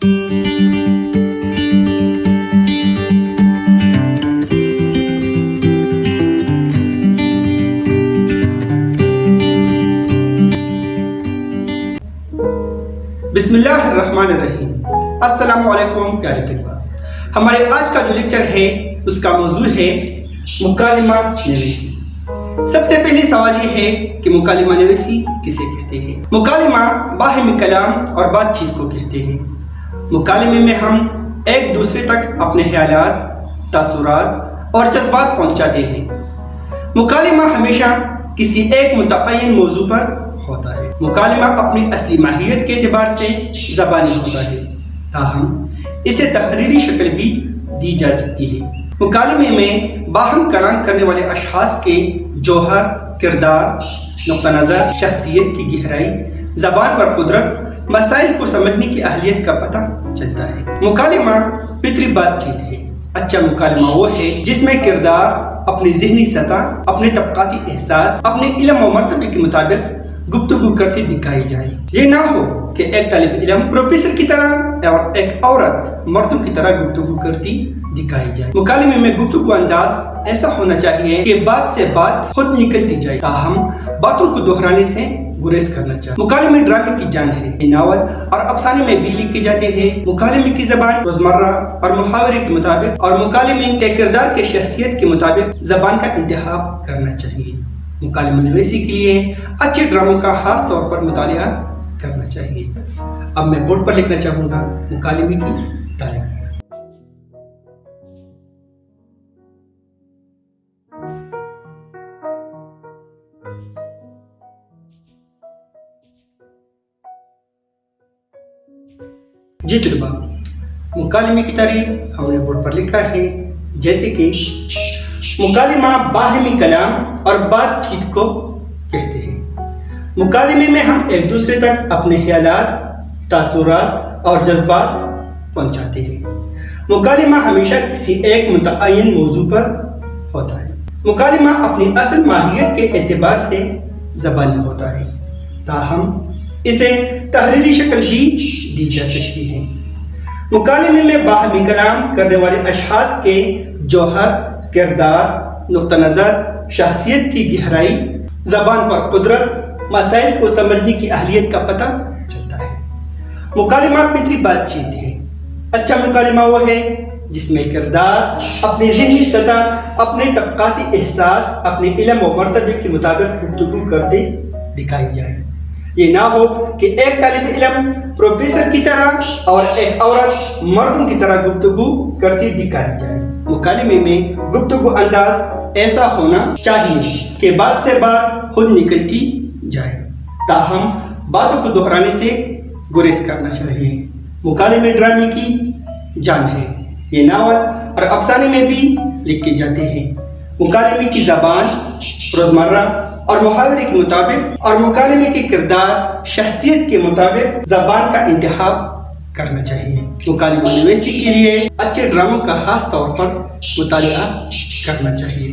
بسم اللہ الرحمن الرحیم۔ السلام علیکم پیارے طلباء، ہمارے آج کا جو لیکچر ہے اس کا موضوع ہے مکالمہ نویسی۔ سب سے پہلے سوال یہ ہے کہ مکالمہ نویسی کسے کہتے ہیں؟ مکالمہ باہمی کلام اور بات چیت کو کہتے ہیں۔ مکالمے میں ہم ایک دوسرے تک اپنے خیالات، تاثرات اور جذبات پہنچاتے ہیں۔ مکالمہ ہمیشہ کسی ایک متعین موضوع پر ہوتا ہے۔ مکالمہ اپنی اصلی ماہیت کے اعتبار سے زبانی ہوتا ہے، تاہم اسے تحریری شکل بھی دی جا سکتی ہے۔ مکالمے میں باہم کلام کرنے والے اشخاص کے جوہر، کردار، نقطہ نظر، شخصیت کی گہرائی، زبان پر قدرت، مسائل کو سمجھنے کی اہلیت کا پتہ چلتا ہے۔ مکالمہ فطری بات چیت ہے۔ اچھا مکالمہ وہ ہے جس میں کردار اپنی ذہنی سطح، اپنے طبقاتی احساس، اپنے علم و مرتبے کے مطابق گفتگو کرتی دکھائی جائے۔ یہ نہ ہو کہ ایک طالب علم پروفیسر کی طرح اور ایک عورت مردوں کی طرح گفتگو کرتی دکھائی جائے۔ مکالمے میں گفتگو انداز ایسا ہونا چاہیے کہ بات سے بات خود نکلتی جائے، تاہم باتوں کو دہرانے سے گریز کرنا چاہیے۔ مکالمے ڈرامے کی جان ہے۔ یہ ناول اور افسانے میں بھی لکھے جاتے ہیں۔ مکالمے کی زبان روزمرہ اور محاورے کے مطابق اور مکالمے کے کردار کے شخصیت کے مطابق زبان کا انتخاب کرنا چاہیے۔ مکالمہ نویسی کے لیے اچھے ڈراموں کا خاص طور پر مطالعہ کرنا چاہیے۔ اب میں بورڈ پر لکھنا چاہوں گا مکالمے کی تعریف۔ جی طلباء، مکالمے کی تعریف ہم نے بورڈ پر لکھا ہے، جیسے کہ مکالمہ باہمی کلام اور بات چیت کو کہتے ہیں۔ مکالمے میں ہم ایک دوسرے تک اپنے خیالات، تاثرات اور جذبات پہنچاتے ہیں۔ مکالمہ ہمیشہ کسی ایک متعین موضوع پر ہوتا ہے۔ مکالمہ اپنی اصل ماہیت کے اعتبار سے زبانی ہوتا ہے، تاہم اسے تحریری شکل بھی دی جا سکتی ہے۔ مکالمے میں باہمی کلام کرنے والے اشخاص کے جوہر، کردار، نقطہ نظر، شخصیت کی گہرائی، زبان پر قدرت، مسائل کو سمجھنے کی اہلیت کا پتہ چلتا ہے۔ مکالمہ فطری بات چیت ہے۔ اچھا مکالمہ وہ ہے جس میں کردار اپنی ذہنی سطح، اپنے طبقاتی احساس، اپنے علم و مرتبے کے مطابق گفتگو کرتے دکھائی جائے۔ یہ نہ ہو کہ ایک طالب علم پروفیسر کی طرح اور ایک عورت مردوں کی طرح گفتگو کرتی دکھائی جائے۔ مکالمے میں گفتگو انداز ایسا ہونا چاہیے کہ بات سے بات خود نکلتی جائے، تاہم باتوں کو دہرانے سے گریز کرنا چاہیے۔ مکالمے ڈرامے کی جان ہے۔ یہ ناول اور افسانے میں بھی لکھے جاتے ہیں۔ مکالمے کی زبان روزمرہ اور محاورے کے مطابق اور مکالمے کے کردار، شخصیت کے مطابق زبان کا انتخاب کرنا چاہیے۔ مکالمہ نویسی کے لیے اچھے ڈراموں کا خاص طور پر مطالعہ کرنا چاہیے۔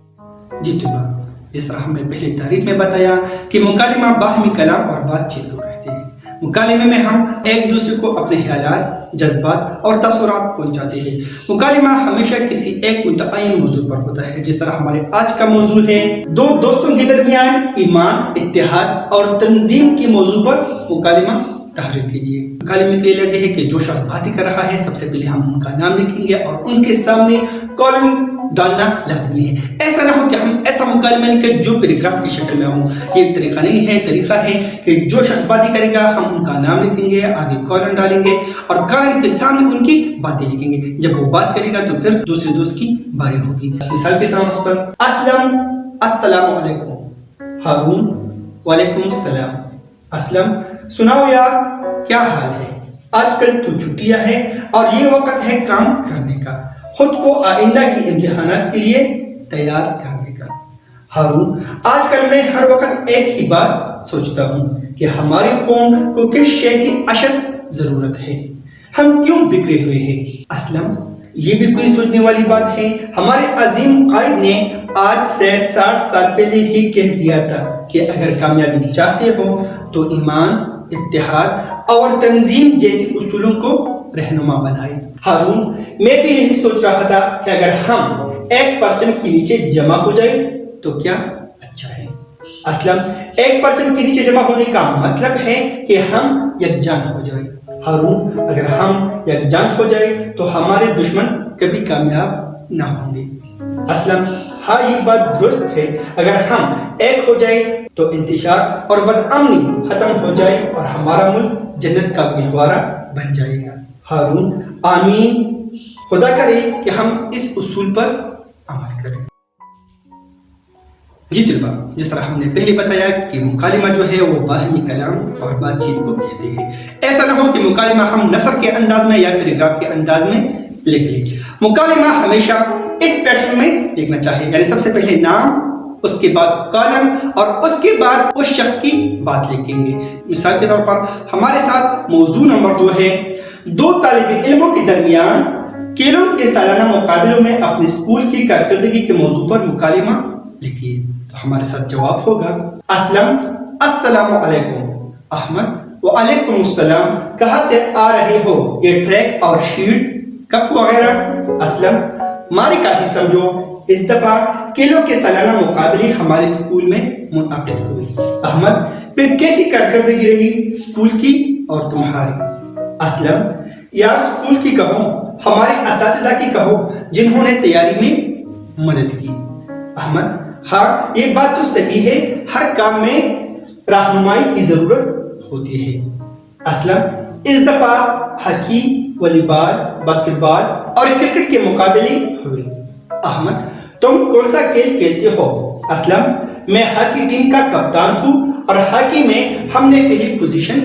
جی طلباء، جس طرح ہم نے پہلے تعریف میں بتایا کہ مکالمہ باہمی کلام اور بات چیت کو کہتے ہیں۔ مکالمے میں ہم ایک دوسرے کو اپنے خیالات، جذبات اور تاثرات پہنچاتے ہیں۔ مکالمہ ہمیشہ کسی ایک متعین موضوع پر ہوتا ہے، جس طرح ہمارے آج کا موضوع ہے دو دوستوں کے درمیان ایمان، اتحاد اور تنظیم کے موضوع پر مکالمہ تحریر کیجیے۔ مکالمے کے لیے لازمی ہے کہ جو شخص باتیں کر رہا ہے سب سے پہلے ہم ان کا نام لکھیں گے اور ان کے سامنے کالم ڈالنا لازمی ہے۔ ایسا نہ ہو کہ ہم ایسا مکالمہ لکھیں جو پیراگراف کی شکل میں ہوں۔ یہ طریقہ نہیں ہے۔ طریقہ ہے کہ جو شخص باتیں کرے گا ہم ان کا نام لکھیں گے، آگے کالم ڈالیں گے اور کالم کے سامنے ان کی باتیں لکھیں گے۔ جب وہ بات کرے گا تو پھر دوسرے دوست کی باری ہوگی۔ مثال کے طور پر اسلم، السلام علیکم۔ ہارون، وعلیکم السلام۔ اسلم، سناؤ یار کیا حال ہے؟ آج کل تو چھٹیاں ہیں اور یہ وقت ہے کام کرنے کا، خود کو آئندہ کی امتحانات کے لیے تیار کرنے کا۔ ہارون، آج کل میں ہر وقت ایک ہی بات سوچتا ہوں کہ ہماری قوم کو کس شے کی اشد ضرورت ہے، ہم کیوں بکھرے ہوئے ہیں۔ اسلم، یہ بھی کوئی سوچنے والی بات ہے۔ ہمارے عظیم قائد نے آج سے 60 سال پہلے ہی کہہ دیا تھا کہ اگر کامیابی چاہتے ہو تو ایمان، اتحاد اور تنظیم جیسی اصولوں کو रहनुमा बनाए। हारून, मैं भी यही सोच रहा था कि अगर हम एक परचम के नीचे जमा हो जाए तो क्या अच्छा है। असलम, एक परचम के नीचे जमा होने का मतलब है कि हम यकजान हो जाए। हारून, अगर हम यकजान हो जाए तो हमारे दुश्मन कभी कामयाब ना होंगे। असलम, हाँ ये बात दुरुस्त है, अगर हम एक हो जाए तो इंतशार और बदअमनी खत्म हो जाए और हमारा मुल्क जन्नत का गहवारा बन जाएगा। हारून, आमीन। खुदा करे कि हम इस उसूल पर अमल करें। जी तलबा, जिस तरह हमने पहले बताया कि मुकालिमा जो है वो बाहमी कलाम और बातचीत को कहते हैं। ऐसा ना हो कि मुकालिमा हम नसर के अंदाज में या पैराग्राफ के अंदाज में लिख लें। मुकालिमा हमेशा इस पैटर्न में लिखना चाहिए, यानी सबसे पहले नाम, उसके बाद कॉलम और उसके बाद उस शख्स की बात लिखेंगे। मिसाल के तौर पर हमारे साथ मौजू नंबर 2 है, 2 तालिब इल्मों के दरमियान खेलों के सालाना मुकाबलों में अपने स्कूल की कारकर्दगी के मौजू पर मुकालिमा लिखिए। तो हमारे साथ जवाब होगा असलम, अस्सलामु अलैकुम। अहमद, वालेकुम अस्सलाम। कहाँ से आ रहे हो? ये ट्रैक और शील्ड, कप वगैरह। असलम, मारिका ही समझो, इस दफा खेलों के सालाना मुकाबले हमारे स्कूल में मुनअक़िद हुई। अहमद, फिर कैसी कारकर्दगी रही स्कूल की और तुम्हारी? असलम, यार स्कूल की कहो, हमारे असातिज़ा की कहो जिन्होंने तैयारी में मदद की। अहमद, हाँ ये बात तो सही है, हर काम में रहनुमाई की जरूरत होती है। असलम, इस दफा हॉकी, वॉलीबॉल, बास्केटबॉल और क्रिकेट के मुकाबले हुए। अहमद, तुम कौन सा खेल खेलते हो? असलम, मैं हॉकी टीम का कप्तान हूँ और हॉकी में हमने पहली पोजीशन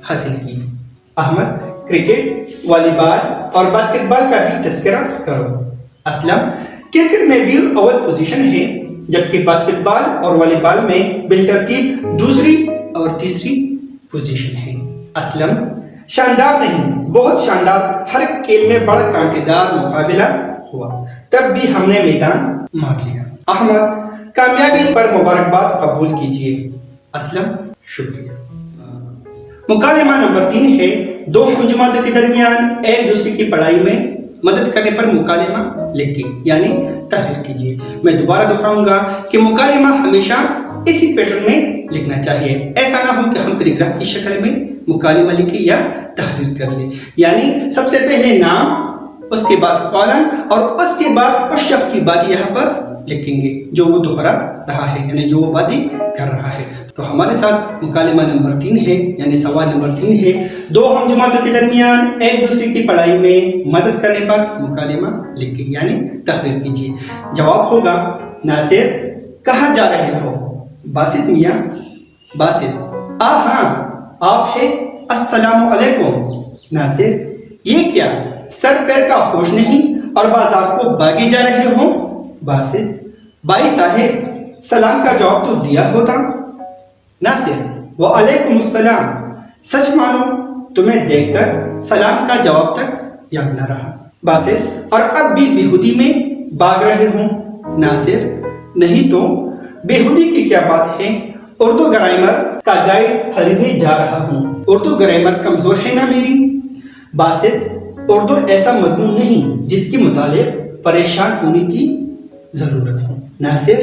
हासिल की। अहमद, क्रिकेट, वॉलीबॉल और बास्केटबॉल का भी तज़किरा करो। असलम, क्रिकेट में भी अव्वल पोजीशन है, जबकि बास्केटबॉल और वॉलीबॉल में बिलतरतीब दूसरी और तीसरी पोजीशन है। असलम, शानदार नहीं, बहुत शानदार, हर खेल में बड़ा कांटेदार मुकाबला हुआ, तब भी हमने मैदान मार लिया। अहमद, कामयाबी पर मुबारकबाद कबूल कीजिए। असलम, शुक्रिया। मुकालिमा नंबर 3 है, 2 हम जमातों के दरमियान एक दूसरे की पढ़ाई में मदद करने पर मुकालिमा लिखिए, यानी तहरीर कीजिए। मैं दोबारा दोहराऊंगा कि मुकालिमा हमेशा इसी पैटर्न में लिखना चाहिए। ऐसा ना हो कि हम पैराग्राफ की शक्ल में मुकालिमा लिखें या तहरीर कर लें, यानी सबसे पहले नाम, उसके बाद कॉलम और उसके बाद उस शख्स की बात यहाँ पर लिखेंगे जो वो दोहरा रहा है, यानी जो वो बातें कर रहा है। तो हमारे साथ मुकालिमा नंबर 3 है, यानी सवाल नंबर 3 है, 2 हम जमातों के दरमियान एक दूसरे की पढ़ाई में मदद करने पर मुकालिमा लिखिए, यानी तहरीर कीजिए। जवाब होगा नासिर, कहाँ जा रहे हो? बासित मियाँ। बासित, हाँ आप है, अस्सलामु अलैकुम। नासिर, ये क्या, सर पैर का होश नहीं और बाजार को भागे जा रहे हो? बासित, भाई साहेब सलाम का जवाब तो दिया होता। नासिर, वालेकुम अस्सलाम। सच मानो तुम्हें देखकर सलाम का जवाब तक याद न रहा। बासित, और अब भी बेहुदी में भाग रहे हो? नासिर, नहीं तो बेहुदी की क्या बात है, उर्दू ग्रामर का गाइड खरीदने जा रहा हूँ। उर्दू ग्रामर कमजोर है ना मेरी? बासित, उर्दू ऐसा मजमून नहीं जिसकी मुतालिक परेशान होने की जरूरत हो। नासिर,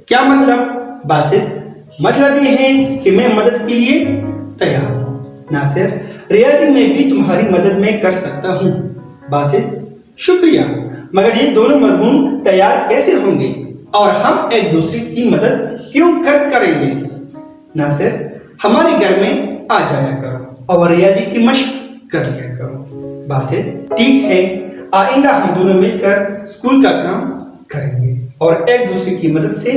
क्या मतलब? बासित, मतलब ये है कि मैं मदद के लिए तैयार हूँ। नासिर, रियाजी में भी तुम्हारी मदद में कर सकता हूँ। बासित, शुक्रिया, मगर ये दोनों मजमून तैयार कैसे होंगे और हम एक दूसरे की मदद क्यों करेंगे? नासिर, हमारे घर में आ जाया करो और रियाजी की मशक कर लिया करो। बासित, ठीक है, आइंदा हम दोनों मिलकर स्कूल का काम करेंगे और एक दूसरे की मदद से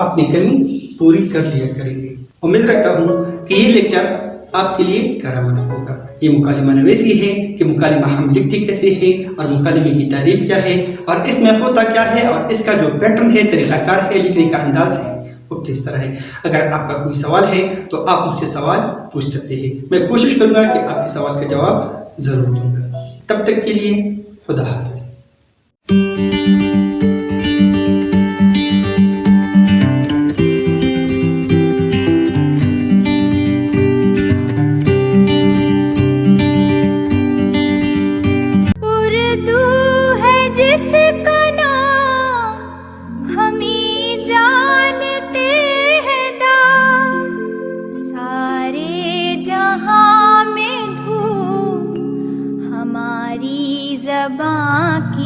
अपनी कमी पूरी कर लिया करेंगे। उम्मीद रखता हूँ कि ये लेक्चर आपके लिए करामत होगा। ये मुकालिमा नवेसी है कि मुकालिमा हम लिखते कैसे है और मुकालिमे की तारीफ क्या है और इसमें होता क्या है और इसका जो पैटर्न है, तरीक़ाकार है, लिखने का अंदाज है वो किस तरह है। अगर आपका कोई सवाल है तो आप मुझसे सवाल पूछ सकते हैं, मैं कोशिश करूँगा कि आपके सवाल का जवाब ज़रूर दूँगा। तब तक के लिए खुदा हाफ़िज़। میری زباں کی